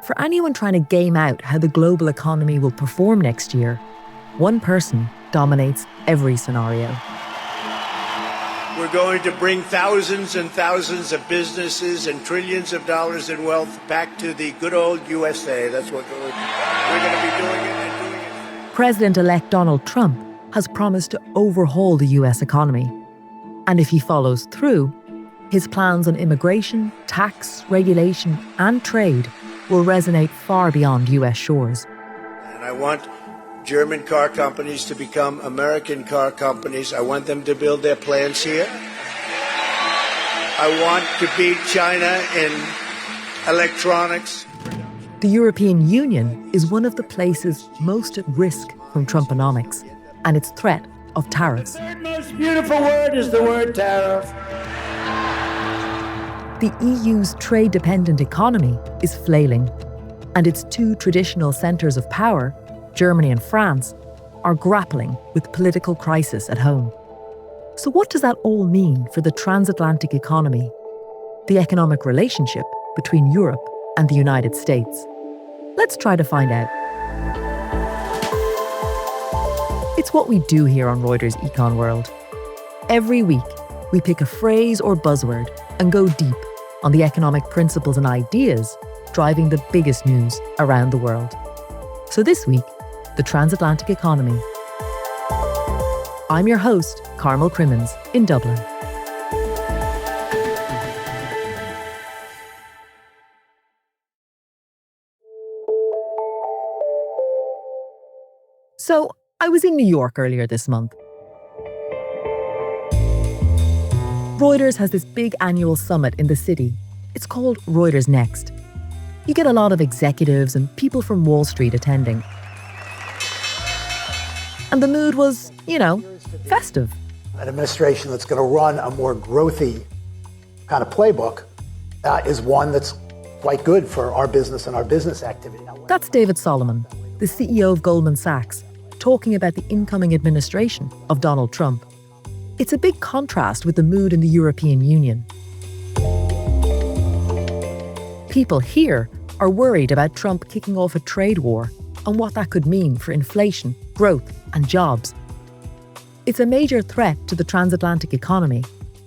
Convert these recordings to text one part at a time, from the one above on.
For anyone trying to game out how the global economy will perform next year, one person dominates every scenario. We're going to bring thousands and thousands of businesses and trillions of dollars in wealth back to the good old USA. That's what we're going to be doing it and doing it. President-elect Donald Trump has promised to overhaul the US economy. And if he follows through, his plans on immigration, tax, regulation, and trade will resonate far beyond US shores. And I want German car companies to become American car companies. I want them to build their plants here. I want to beat China in electronics. The European Union is one of the places most at risk from Trumponomics and its threat of tariffs. The third most beautiful word is the word tariff. The EU's trade-dependent economy is flailing, and its two traditional centres of power, Germany and France, are grappling with political crisis at home. So what does that all mean for the transatlantic economy, the economic relationship between Europe and the United States? Let's try to find out. It's what we do here on Reuters Econ World. Every week, we pick a phrase or buzzword and go deep on the economic principles and ideas driving the biggest news around the world. So this week, the transatlantic economy. I'm your host, Carmel Crimmins, in Dublin. So, I was in New York earlier this month. Reuters has this big annual summit in the city. It's called Reuters Next. You get a lot of executives and people from Wall Street attending. And the mood was, festive. An administration that's going to run a more growthy kind of playbook is one that's quite good for our business and our business activity. That's David Solomon, the CEO of Goldman Sachs, talking about the incoming administration of Donald Trump. It's a big contrast with the mood in the European Union. People here are worried about Trump kicking off a trade war and what that could mean for inflation, growth, and jobs. It's a major threat to the transatlantic economy,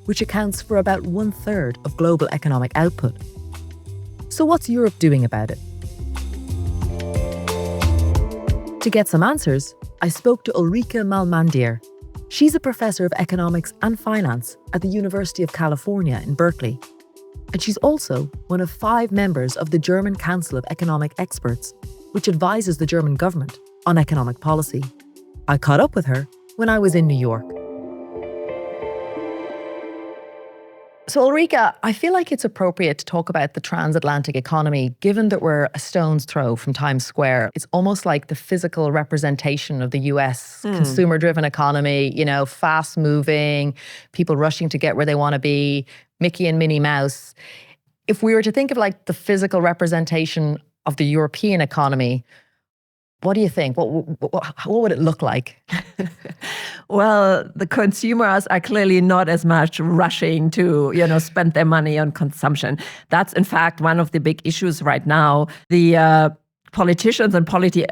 which accounts for about 1/3 of global economic output. So what's Europe doing about it? To get some answers, I spoke to Ulrike Malmendier. She's a professor of economics and finance at the University of California in Berkeley. And she's also one of 5 members of the German Council of Economic Experts, which advises the German government on economic policy. I caught up with her when I was in New York. So Ulrike, I feel like it's appropriate to talk about the transatlantic economy, given that we're a stone's throw from Times Square. It's almost like the physical representation of the US consumer-driven economy, fast-moving, people rushing to get where they want to be, Mickey and Minnie Mouse. If we were to think of like the physical representation of the European economy, what do you think? What would it look like? Well, the consumers are clearly not as much rushing to, spend their money on consumption. That's, in fact, one of the big issues right now. The politicians and policy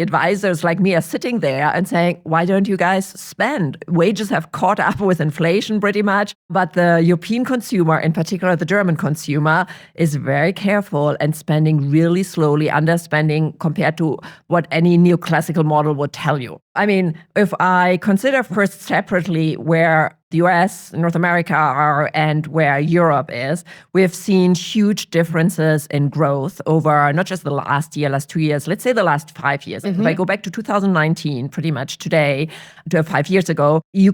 advisors like me are sitting there and saying, why don't you guys spend? Wages have caught up with inflation pretty much, but the European consumer, in particular the German consumer, is very careful and spending really slowly, underspending compared to what any neoclassical model would tell you. I mean, if I consider first separately where the US, North America are and where Europe is, we have seen huge differences in growth over not just the last year, last 2 years, let's say the last 5 years. If I go back to 2019, pretty much today, to 5 years ago, you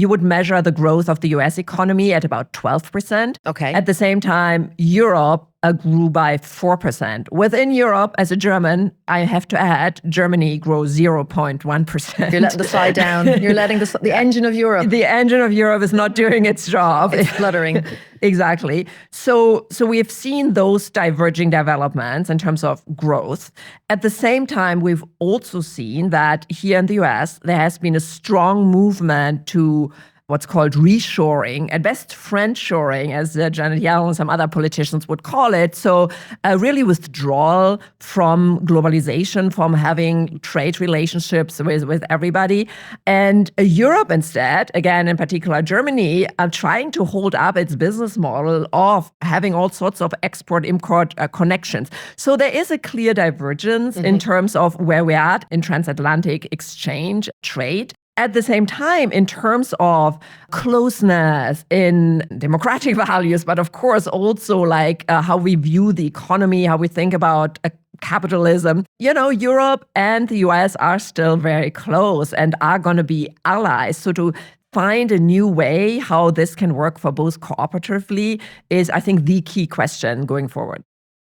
would measure the growth of the US economy at about 12%. Okay. At the same time, Europe grew by 4%. Within Europe, as a German, I have to add, Germany grows 0.1%. You're letting the side down. You're letting the engine of Europe. The engine of Europe is not doing its job. It's fluttering. Exactly. So we have seen those diverging developments in terms of growth. At the same time, we've also seen that here in the US, there has been a strong movement to what's called reshoring, at best friendshoring, as Janet Yellen and some other politicians would call it. So really withdrawal from globalization, from having trade relationships with everybody. And Europe instead, again, in particular Germany, are trying to hold up its business model of having all sorts of export-import connections. So there is a clear divergence in terms of where we're at in transatlantic exchange trade. At the same time, in terms of closeness in democratic values, but of course also like how we view the economy, how we think about capitalism, Europe and the US are still very close and are going to be allies. So to find a new way how this can work for both cooperatively is, I think, the key question going forward.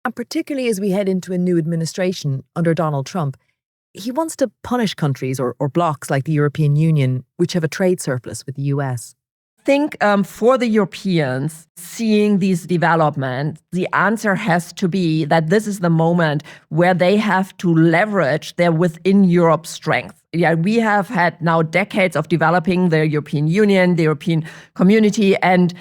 And particularly as we head into a new administration under Donald Trump, he wants to punish countries or blocs like the European Union, which have a trade surplus with the US. I think for the Europeans, seeing these developments, the answer has to be that this is the moment where they have to leverage their within Europe strength. Yeah, we have had now decades of developing the European Union, the European community, and,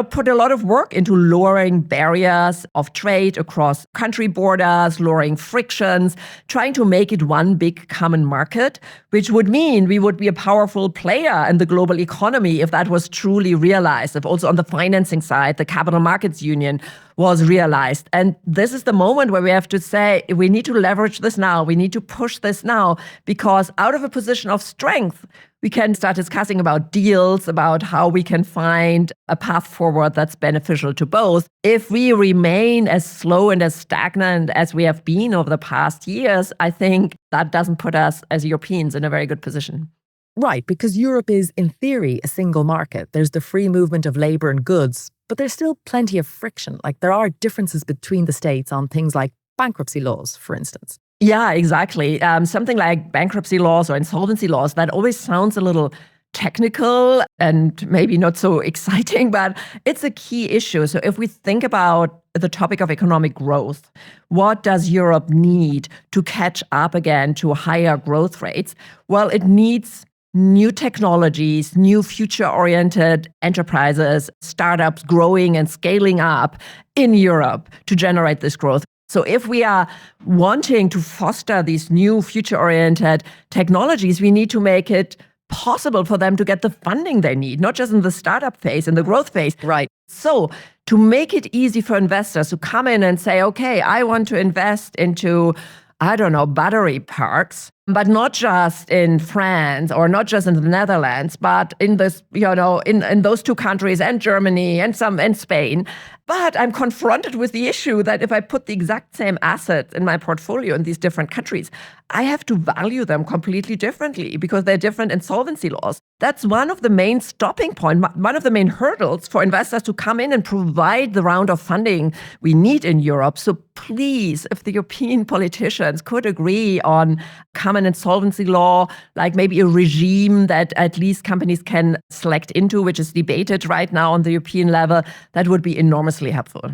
put a lot of work into lowering barriers of trade across country borders, lowering frictions, trying to make it one big common market, which would mean we would be a powerful player in the global economy if that was truly realized, if also on the financing side, the capital markets union was realized. And this is the moment where we have to say, we need to leverage this now. We need to push this now, because out of a position of strength, we can start discussing about deals, about how we can find a path forward that's beneficial to both. If we remain as slow and as stagnant as we have been over the past years, I think that doesn't put us as Europeans in a very good position. Right, because Europe is, in theory, a single market. There's the free movement of labor and goods, but there's still plenty of friction. Like there are differences between the states on things like bankruptcy laws, for instance. Yeah, exactly. Something like bankruptcy laws or insolvency laws, that always sounds a little technical and maybe not so exciting, but it's a key issue. So if we think about the topic of economic growth, what does Europe need to catch up again to higher growth rates? Well, it needs new technologies, new future-oriented enterprises, startups growing and scaling up in Europe to generate this growth. So if we are wanting to foster these new future-oriented technologies, we need to make it possible for them to get the funding they need, not just in the startup phase, in the growth phase. Right. So to make it easy for investors to come in and say, okay, I want to invest into, battery parks, but not just in France or not just in the Netherlands, but in this, in those two countries and Germany and some in Spain. But I'm confronted with the issue that if I put the exact same assets in my portfolio in these different countries, I have to value them completely differently because they're different insolvency laws. That's one of the main stopping points, one of the main hurdles for investors to come in and provide the round of funding we need in Europe. So please, if the European politicians could agree on common insolvency law, like maybe a regime that at least companies can select into, which is debated right now on the European level, that would be enormously helpful.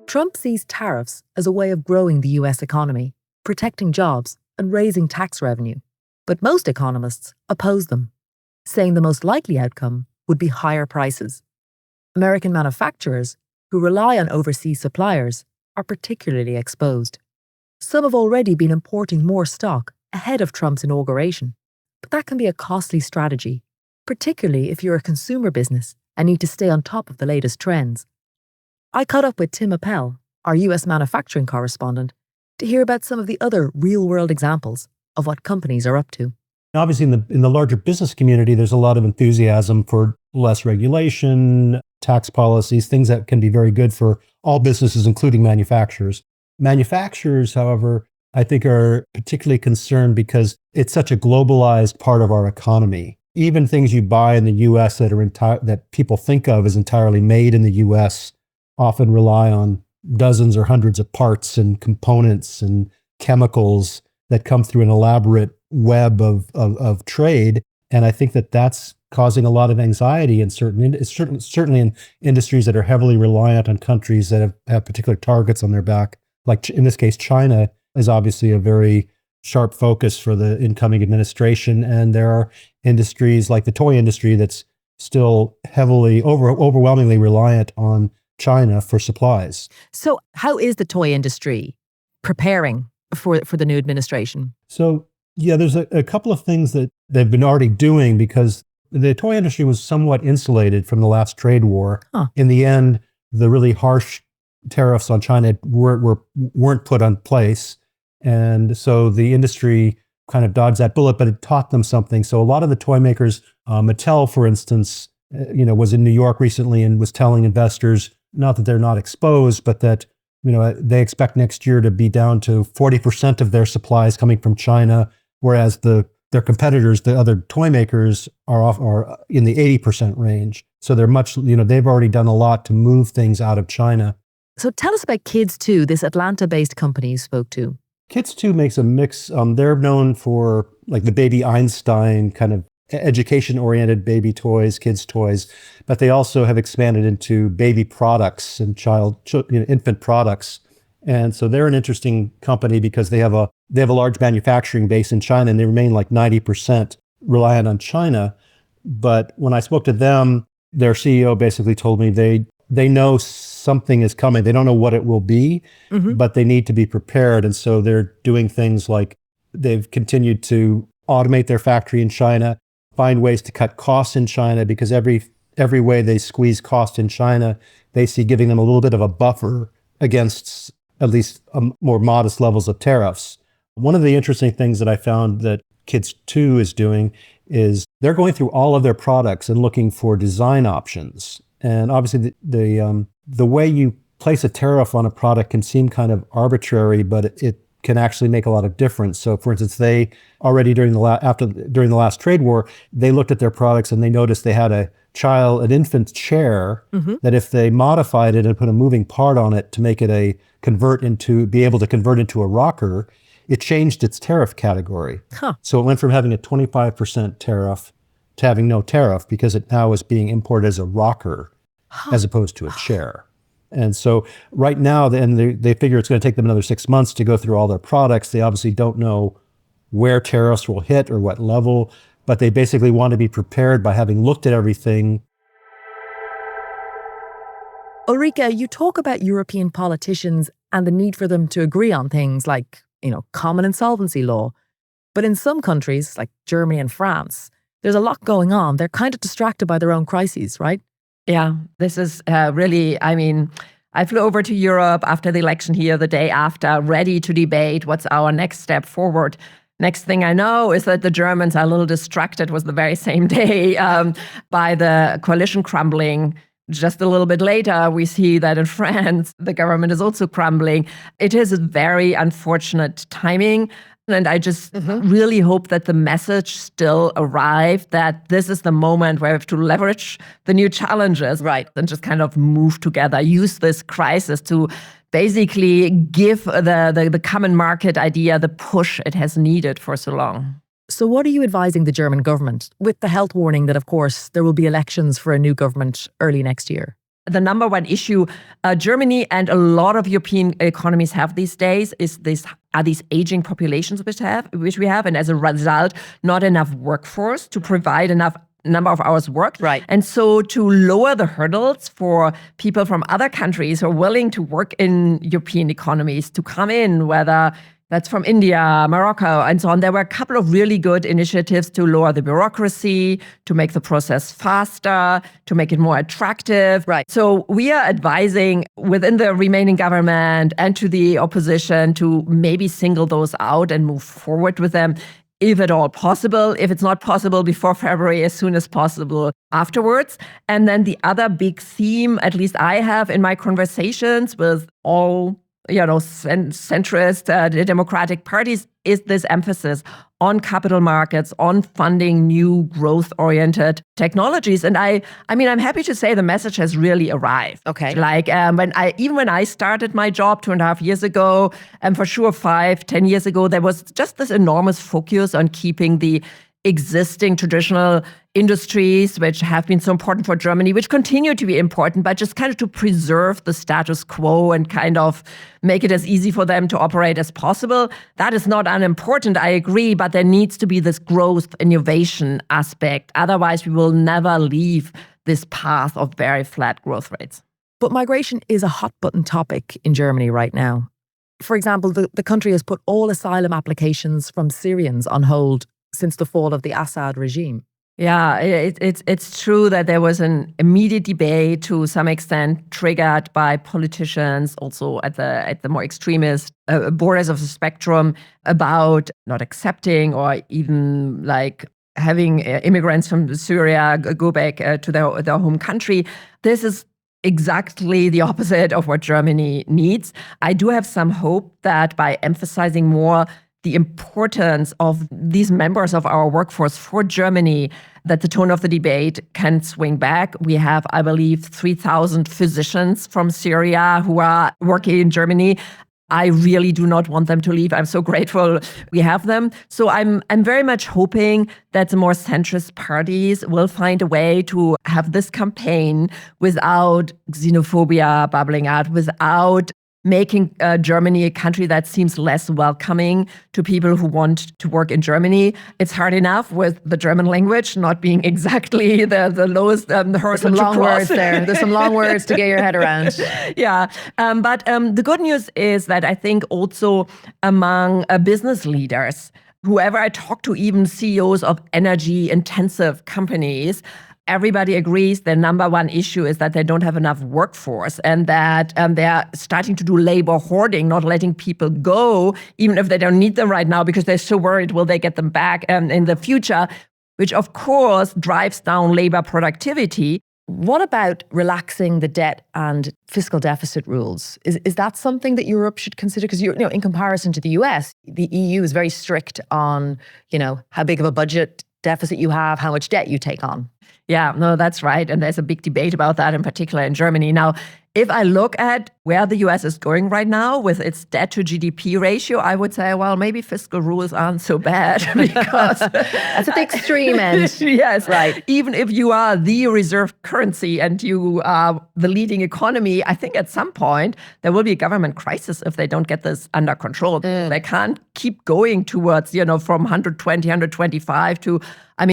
Trump sees tariffs as a way of growing the US economy, protecting jobs, and raising tax revenue. But most economists oppose them, saying the most likely outcome would be higher prices. American manufacturers, who rely on overseas suppliers, are particularly exposed. Some have already been importing more stock ahead of Trump's inauguration, but that can be a costly strategy, particularly if you're a consumer business and need to stay on top of the latest trends. I caught up with Tim Appel, our US manufacturing correspondent, to hear about some of the other real-world examples of what companies are up to. Obviously, in the larger business community, there's a lot of enthusiasm for less regulation, tax policies, things that can be very good for all businesses, including manufacturers. Manufacturers, however, I think are particularly concerned because it's such a globalized part of our economy. Even things you buy in the U.S. that people think of as entirely made in the U.S. often rely on dozens or hundreds of parts and components and chemicals that come through an elaborate web of trade. And I think that's causing a lot of anxiety in certainly in industries that are heavily reliant on countries that have particular targets on their back, like in this case, China, is obviously a very sharp focus for the incoming administration. And there are industries like the toy industry that's still heavily, overwhelmingly reliant on China for supplies. So how is the toy industry preparing for the new administration? So, yeah, there's a couple of things that they've been already doing because the toy industry was somewhat insulated from the last trade war. In the end, the really harsh tariffs on China weren't put in place. And so the industry kind of dodged that bullet, but it taught them something. So a lot of the toy makers, Mattel, for instance, was in New York recently and was telling investors, not that they're not exposed, but that they expect next year to be down to 40% of their supplies coming from China, whereas their competitors, the other toy makers, are in the 80% range. So they're they've already done a lot to move things out of China. So tell us about Kids 2, this Atlanta-based company you spoke to. Kids 2 makes a mix. They're known for like the Baby Einstein kind of education-oriented baby toys, kids toys, but they also have expanded into baby products and infant products. And so they're an interesting company because they have a large manufacturing base in China, and they remain like 90% reliant on China. But when I spoke to them, their CEO basically told me they know something is coming. They don't know what it will be, but they need to be prepared. And so they're doing things like they've continued to automate their factory in China, find ways to cut costs in China, because every way they squeeze cost in China, they see giving them a little bit of a buffer against at least more modest levels of tariffs. One of the interesting things that I found that Kids 2 is doing is they're going through all of their products and looking for design options. And obviously the way you place a tariff on a product can seem kind of arbitrary, but it can actually make a lot of difference. So for instance, they already during the last trade war, they looked at their products and they noticed they had an infant chair that if they modified it and put a moving part on it to make it be able to convert into a rocker, it changed its tariff category. So it went from having a 25% tariff to having no tariff because it now is being imported as a rocker as opposed to a chair. And so right now, they figure it's going to take them another 6 months to go through all their products. They obviously don't know where tariffs will hit or what level, but they basically want to be prepared by having looked at everything. Ulrike, you talk about European politicians and the need for them to agree on things like, common insolvency law. But in some countries, like Germany and France, there's a lot going on. They're kind of distracted by their own crises, right? Yeah, this is really, I flew over to Europe after the election here the day after, ready to debate what's our next step forward. Next thing I know is that the Germans are a little distracted, was the very same day, by the coalition crumbling. Just a little bit later, we see that in France, the government is also crumbling. It is a very unfortunate timing. And I just really hope that the message still arrived that this is the moment where we have to leverage the new challenges, right, and just kind of move together, use this crisis to basically give the common market idea the push it has needed for so long. So what are you advising the German government with the health warning that, of course, there will be elections for a new government early next year? The number one issue Germany and a lot of European economies have these days are these aging populations which we have, and as a result, not enough workforce to provide enough number of hours worked. Right. And so to lower the hurdles for people from other countries who are willing to work in European economies to come in, whether that's from India, Morocco, and so on. There were a couple of really good initiatives to lower the bureaucracy, to make the process faster, to make it more attractive. Right. So we are advising within the remaining government and to the opposition to maybe single those out and move forward with them, if at all possible. If it's not possible before February, as soon as possible afterwards. And then the other big theme, at least I have in my conversations with all centrist democratic parties, is this emphasis on capital markets, on funding new growth-oriented technologies. And I'm happy to say the message has really arrived. Okay. Like when I started my job 2.5 years ago, and for sure 5-10 years ago, there was just this enormous focus on keeping the existing traditional industries which have been so important for Germany, which continue to be important, but just kind of to preserve the status quo and kind of make it as easy for them to operate as possible. That is not unimportant, I agree, but there needs to be this growth innovation aspect. Otherwise, we will never leave this path of very flat growth rates. But migration is a hot button topic in Germany right now. For example, the country has put all asylum applications from Syrians on hold since the fall of the Assad regime. Yeah, it's true that there was an immediate debate to some extent triggered by politicians, also at the more extremist borders of the spectrum, about not accepting or even like having immigrants from Syria go back to their home country. This is exactly the opposite of what Germany needs. I do have some hope that by emphasizing more the importance of these members of our workforce for Germany, that the tone of the debate can swing back. We have, I believe, 3,000 physicians from Syria who are working in Germany. I really do not want them to leave. I'm so grateful we have them. So I'm very much hoping that the more centrist parties will find a way to have this campaign without xenophobia bubbling out, without making Germany a country that seems less welcoming to people who want to work in Germany. It's hard enough with the German language not being exactly the lowest hurdle There's some to long cross. words there. There's some long words to get your head around. Yeah, but the good news is that I think also among business leaders, whoever I talk to, even CEOs of energy-intensive companies, everybody agrees their number one issue is that they don't have enough workforce and that they're starting to do labor hoarding, not letting people go, even if they don't need them right now because they're so worried, will they get them back in the future, which of course drives down labor productivity. What about relaxing the debt and fiscal deficit rules? Is that something that Europe should consider? Because in comparison to the US, the EU is very strict on, how big of a budget deficit you have, how much debt you take on. Yeah, no, that's right. And there's a big debate about that, in particular in Germany. Now, if I look at where the US is going right now with its debt to GDP ratio, I would say, well, maybe fiscal rules aren't so bad because that's at the extreme end. Yes, right. Even if you are the reserve currency and you are the leading economy, I think at some point there will be a government crisis if they don't get this under control. They can't keep going towards, from 120, 125 to,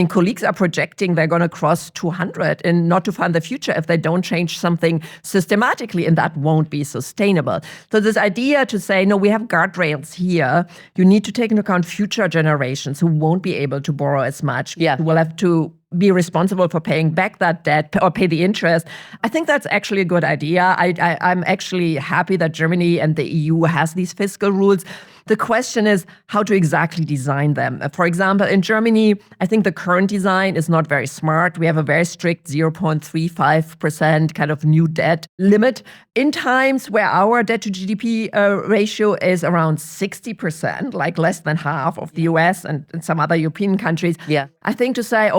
colleagues are projecting they're going to cross 200 in not too far in the future if they don't change something systematically, and that won't be sustainable. So this idea to say, no, we have guardrails here, you need to take into account future generations who won't be able to borrow as much, who will have to be responsible for paying back that debt or pay the interest. I think that's actually a good idea. I'm actually happy that Germany and the EU has these fiscal rules. The question is how to exactly design them. For example, in Germany, I think the current design is not very smart. We have a very strict 0.35% kind of new debt limit in times where our debt to GDP ratio is around 60%, like less than half of the US and some other European countries. Yeah. I think to say,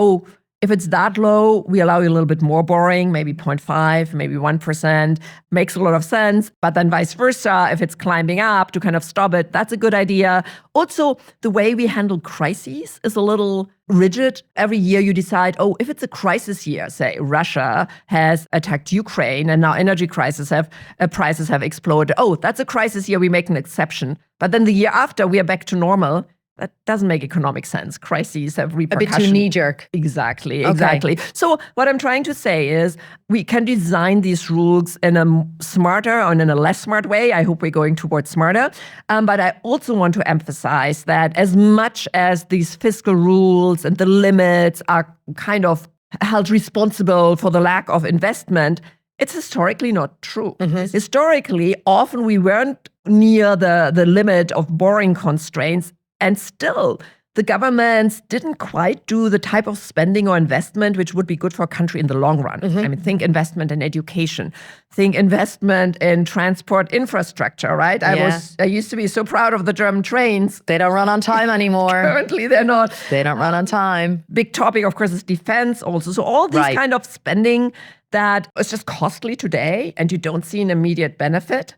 if it's that low, we allow you a little bit more borrowing, maybe 0.5, maybe 1%, makes a lot of sense. But then vice versa, if it's climbing up to kind of stop it, that's a good idea. Also, the way we handle crises is a little rigid. Every year you decide, if it's a crisis year, say Russia has attacked Ukraine and now energy prices have exploded. That's a crisis year, we make an exception. But then the year after, we are back to normal. That doesn't make economic sense. Crises have repercussions. A bit too knee-jerk. Exactly. Okay. So what I'm trying to say is we can design these rules in a smarter or in a less smart way. I hope we're going towards smarter. But I also want to emphasize that as much as these fiscal rules and the limits are kind of held responsible for the lack of investment, it's historically not true. Mm-hmm. Historically, often we weren't near the limit of borrowing constraints. And still, the governments didn't quite do the type of spending or investment which would be good for a country in the long run. Mm-hmm. Think investment in education. Think investment in transport infrastructure, right? Yeah. I used to be so proud of the German trains. They don't run on time anymore. Currently, they're not. They don't run on time. Big topic, of course, is defense also. So all these kind of spending that is just costly today and you don't see an immediate benefit.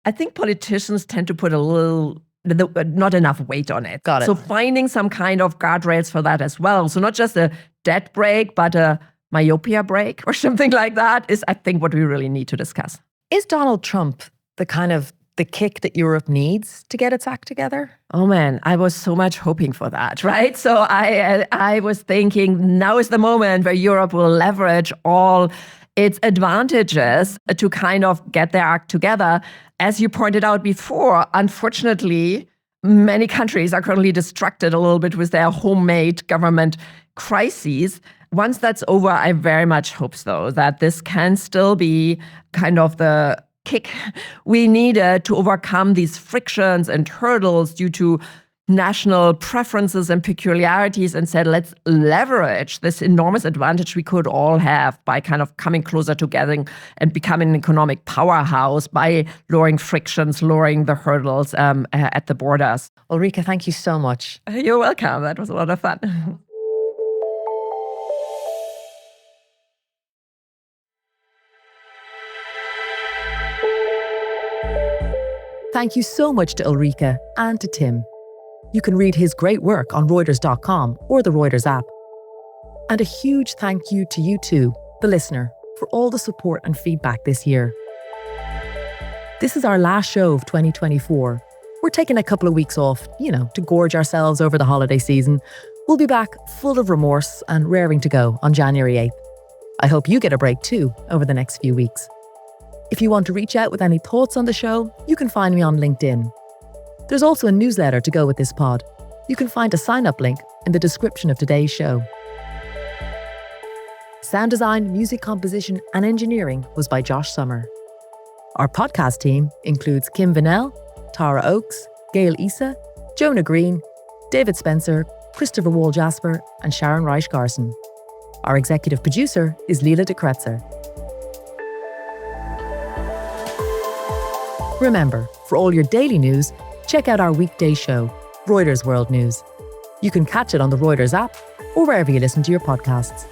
I think politicians tend to put not enough weight on it. Got it. So finding some kind of guardrails for that as well. So not just a debt break, but a myopia break or something like that is, I think, what we really need to discuss. Is Donald Trump the kick that Europe needs to get its act together? Oh man, I was so much hoping for that, right? So I was thinking now is the moment where Europe will leverage all its advantages to kind of get their act together. As you pointed out before, unfortunately, many countries are currently distracted a little bit with their homemade government crises. Once that's over, I very much hope, though, that this can still be kind of the kick we needed to overcome these frictions and hurdles due to national preferences and peculiarities, and said, let's leverage this enormous advantage we could all have by kind of coming closer together and becoming an economic powerhouse by lowering frictions, lowering the hurdles at the borders. Ulrike, thank you so much. You're welcome. That was a lot of fun. Thank you so much to Ulrike and to Tim. You can read his great work on Reuters.com or the Reuters app. And a huge thank you to you too, the listener, for all the support and feedback this year. This is our last show of 2024. We're taking a couple of weeks off, to gorge ourselves over the holiday season. We'll be back full of remorse and raring to go on January 8th. I hope you get a break too over the next few weeks. If you want to reach out with any thoughts on the show, you can find me on LinkedIn. There's also a newsletter to go with this pod. You can find a sign-up link in the description of today's show. Sound design, music composition, and engineering was by Josh Summer. Our podcast team includes Kim Vanell, Tara Oakes, Gail Issa, Jonah Green, David Spencer, Christopher Wall-Jasper, and Sharon Reich-Garson. Our executive producer is Leela de Kretzer. Remember, for all your daily news, check out our weekday show, Reuters World News. You can catch it on the Reuters app or wherever you listen to your podcasts.